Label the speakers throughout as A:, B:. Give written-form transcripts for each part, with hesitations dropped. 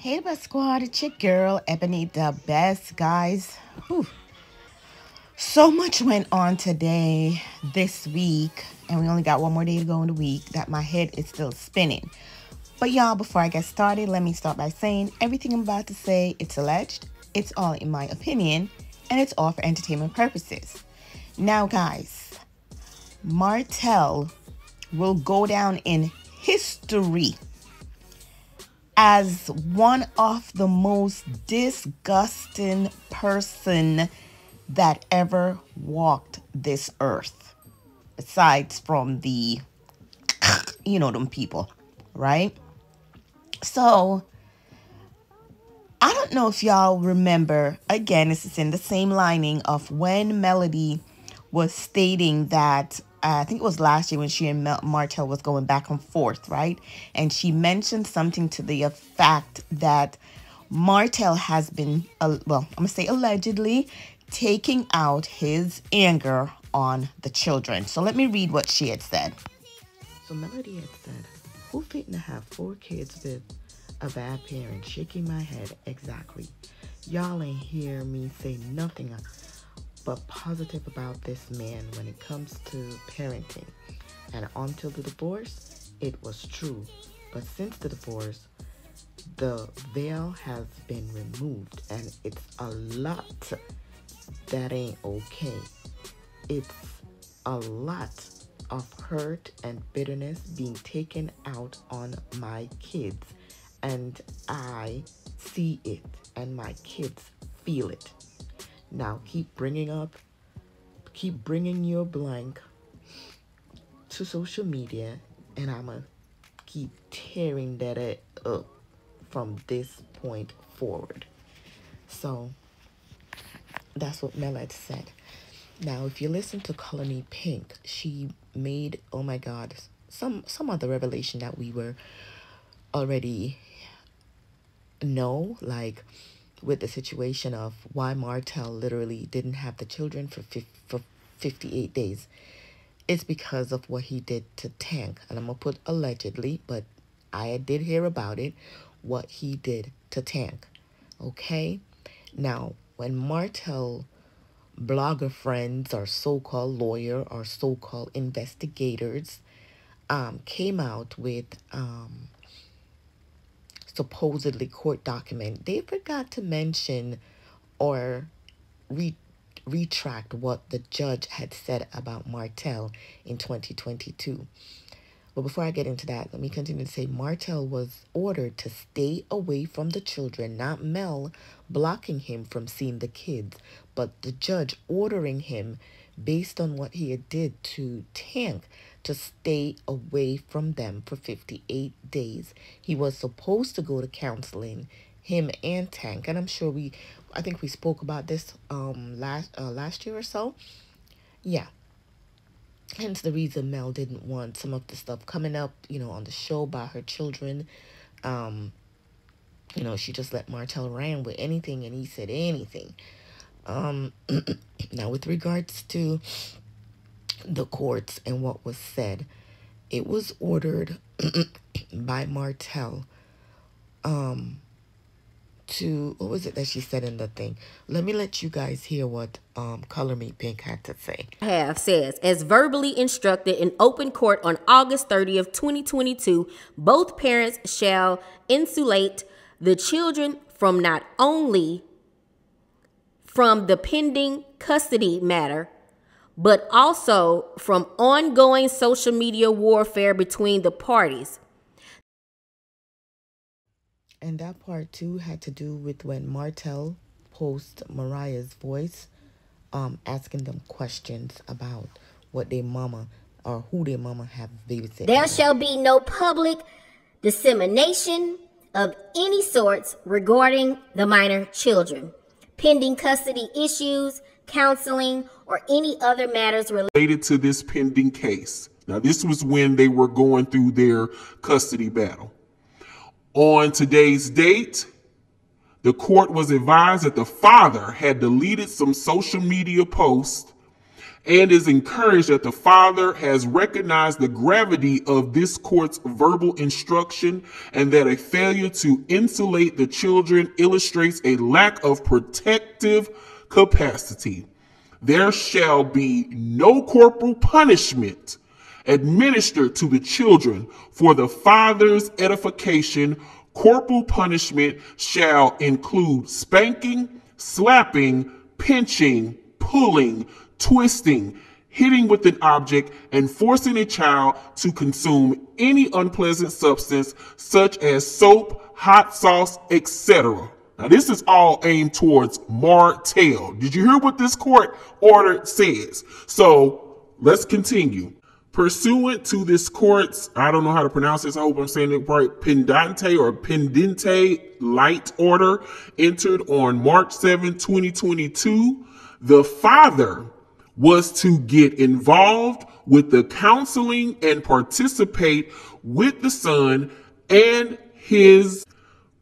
A: Hey, Best Squad, it's your girl, Ebony the Best, guys. Whew. So much went on today, this week, and we only got one more day to go in the week that my head is still spinning. But y'all, before I get started, let me start by saying everything I'm about to say, it's alleged, it's all in my opinion, and it's all for entertainment purposes. Now, guys, Martell will go down in history as one of the most disgusting person that ever walked this earth. Besides from the, them people, right? So, I don't know if y'all remember, again, this is in the same lining of when Melody was stating that, I think it was last year when she and Martell was going back and forth, right? And she mentioned something to the effect that Martell has been, I'm going to say allegedly, taking out his anger on the children. So let me read what she had said. So Melody had said, "Who fitting to have 4 kids with a bad parent?" Shaking my head, exactly. Y'all ain't hear me say nothing but positive about this man when it comes to parenting. And until the divorce, it was true. But since the divorce, the veil has been removed, and it's a lot that ain't okay. It's a lot of hurt and bitterness being taken out on my kids, and I see it, and my kids feel it. Now keep bringing your blank to social media, and I'ma keep tearing that up from this point forward. So that's what Mellad said. Now, if you listen to Color Me Pink, she made, oh my God, some other revelation that we were already know, like with the situation of why Martell literally didn't have the children for 58 days. It's because of what he did to Tank. And I'm going to put allegedly, but I did hear about it, what he did to Tank. Okay? Now, when Martell blogger friends or so-called lawyer or so-called investigators came out with supposedly court document, they forgot to mention or retract what the judge had said about Martell in 2022. But before I get into that, let me continue to say Martell was ordered to stay away from the children, not Mel blocking him from seeing the kids, but the judge ordering him, based on what he had did to Tank, to stay away from them for 58 days. He was supposed to go to counseling, him and Tank, and I'm sure I think we spoke about this last year or so. Yeah. Hence the reason Mel didn't want some of the stuff coming up, on the show about her children. She just let Martell ran with anything, and he said anything. Now, with regards to the courts and what was said, it was ordered by Martell what was it that she said in the thing? Let me let you guys hear what Color Me Pink had to say.
B: Says, as verbally instructed in open court on August 30th, 2022, both parents shall insulate the children from not only from the pending custody matter, but also from ongoing social media warfare between the parties.
A: And that part too had to do with when Martell posted Mariah's voice, asking them questions about what their mama or who their mama have babysitting.
B: There shall be no public dissemination of any sorts regarding the minor children, pending custody issues, counseling, or any other matters
C: related to this pending case. Now, this was when they were going through their custody battle. On today's date, the court was advised that the father had deleted some social media posts and is encouraged that the father has recognized the gravity of this court's verbal instruction and that a failure to insulate the children illustrates a lack of protective capacity. There shall be no corporal punishment administered to the children for the father's edification. Corporal punishment shall include spanking, slapping, pinching, pulling, twisting, hitting with an object, and forcing a child to consume any unpleasant substance such as soap, hot sauce, etc. Now, this is all aimed towards Martell. Did you hear what this court order says? So let's continue. Pursuant to this court's, I don't know how to pronounce this, I hope I'm saying it right, pendente light order entered on March 7, 2022, the father was to get involved with the counseling and participate with the son and his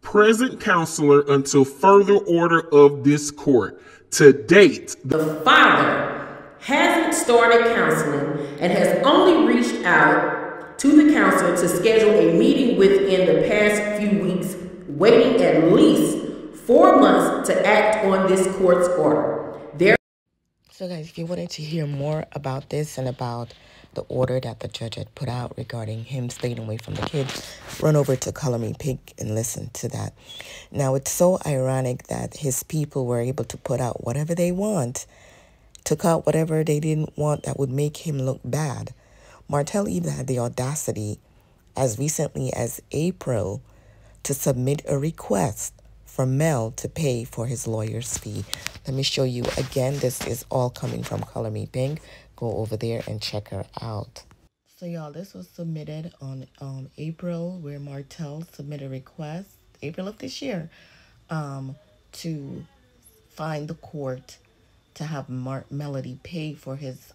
C: present counselor until further order of this court. To date,
B: the father hasn't started counseling and has only reached out to the counselor to schedule a meeting within the past few weeks, waiting at least 4 months to act on this court's order.
A: So guys, if you wanted to hear more about this and about the order that the judge had put out regarding him staying away from the kids, run over to Color Me Pink and listen to that. Now, it's so ironic that his people were able to put out whatever they want, took out whatever they didn't want that would make him look bad. Martell even had the audacity, as recently as April, to submit a request for Mel to pay for his lawyer's fee. Let me show you again. This is all coming from Color Me Pink. Go over there and check her out. So y'all, this was submitted on April, where Martell submitted a request, April of this year, to find the court to have Melody pay for his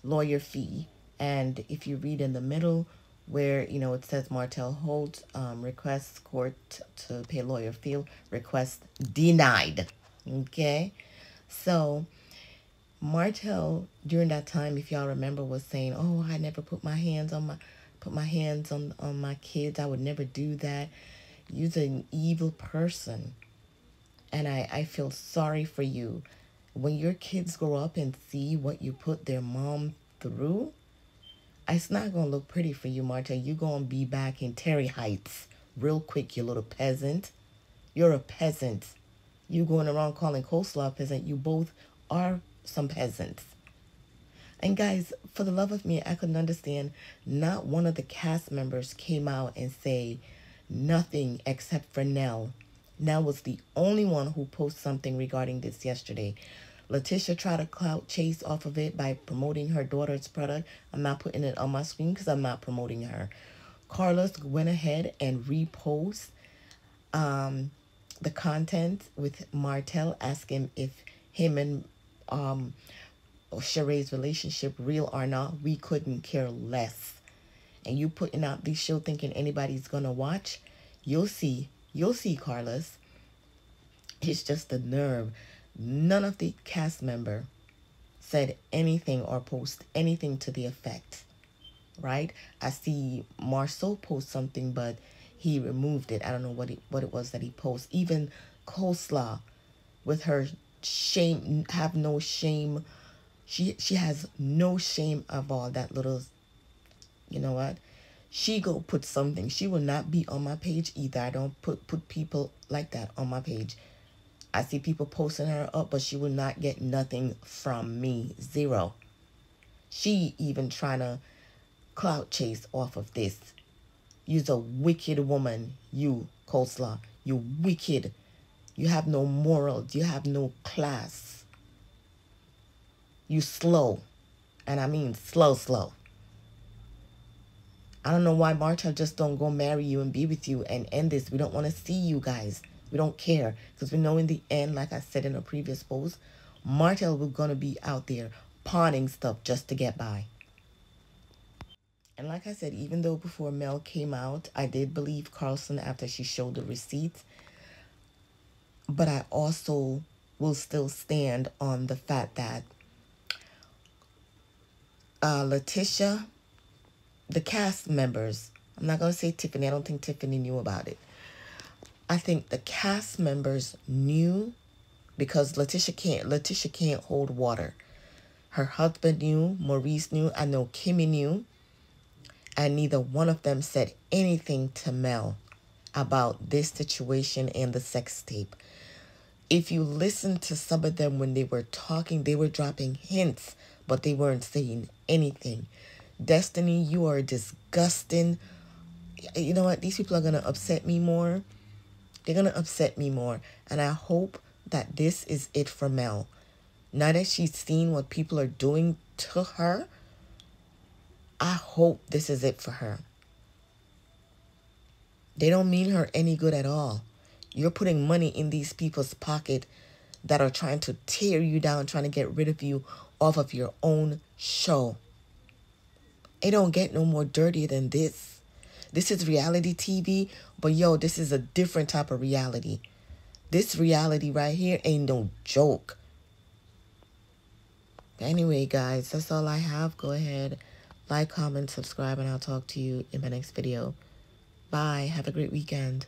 A: lawyer fee. And if you read in the middle where, you know, it says Martell holds requests court to pay lawyer fee, request denied. Okay, so Martell during that time, if y'all remember, was saying, "Oh, I never put my hands on my kids. I would never do that." You're an evil person, and I feel sorry for you. When your kids grow up and see what you put their mom through, it's not gonna look pretty for you, Martell. You're gonna be back in Terry Heights real quick, you little peasant. You're a peasant. You going around calling coleslaw a peasant. You both are some peasants. And guys, for the love of me, I couldn't understand. Not one of the cast members came out and say nothing except for Nell. Nell was the only one who posted something regarding this yesterday. Letitia tried to clout chase off of it by promoting her daughter's product. I'm not putting it on my screen because I'm not promoting her. Carlos went ahead and reposted the content with Martell, asking if him and Sheree's relationship real or not. We couldn't care less. And you putting out this show thinking anybody's gonna watch? You'll see, Carlos. It's just the nerve. None of the cast member said anything or post anything to the effect, right? I see Marceau post something, but he removed it. I don't know what it was that he posted. Even Coleslaw, with her shame, have no shame. She has no shame of all that little. You know what? She go put something. She will not be on my page either. I don't put people like that on my page. I see people posting her up, but she will not get nothing from me. Zero. She even trying to clout chase off of this. You's a wicked woman, you, Coleslaw. You wicked. You have no morals. You have no class. You slow. And I mean slow. I don't know why Martell just don't go marry you and be with you and end this. We don't want to see you guys. We don't care. Because we know in the end, like I said in a previous post, Martell was going to be out there pawning stuff just to get by. And like I said, even though before Mel came out, I did believe Carlson after she showed the receipts. But I also will still stand on the fact that Letitia, the cast members, I'm not going to say Tiffany. I don't think Tiffany knew about it. I think the cast members knew because Letitia can't hold water. Her husband knew, Maurice knew, I know Kimmy knew, and neither one of them said anything to Mel about this situation and the sex tape. If you listen to some of them when they were talking, they were dropping hints, but they weren't saying anything. Destiny, you are disgusting. You know what? These people are going to upset me more. They're going to upset me more. And I hope that this is it for Mel. Now that she's seen what people are doing to her, I hope this is it for her. They don't mean her any good at all. You're putting money in these people's pocket that are trying to tear you down, trying to get rid of you off of your own show. It don't get no more dirty than this. This is reality TV, but yo, this is a different type of reality. This reality right here ain't no joke. Anyway, guys, that's all I have. Go ahead, like, comment, subscribe, and I'll talk to you in my next video. Bye. Have a great weekend.